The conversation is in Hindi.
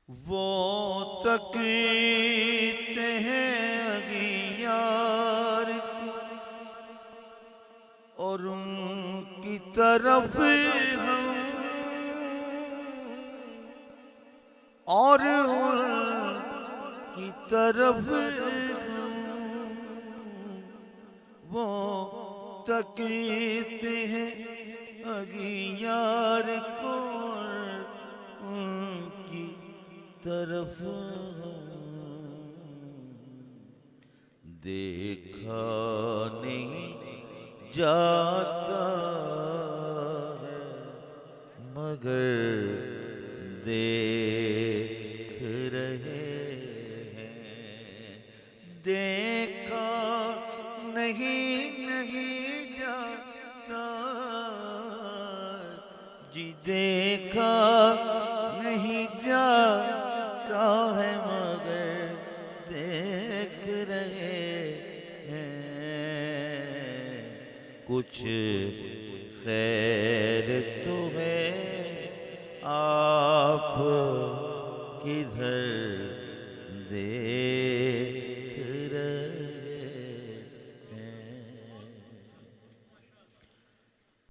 वो तकते हैं अगियार और उनकी तरफ हम और उनकी तरफ हम वो तकते हैं अगियार को उनकी तरफ देखा नहीं जाता है मगर देख रहे हैं। देखा नहीं जाता जी, देखा नहीं जाता है मगर देख रहे हैं। कुछ खैर तुम्हें आप किधर दे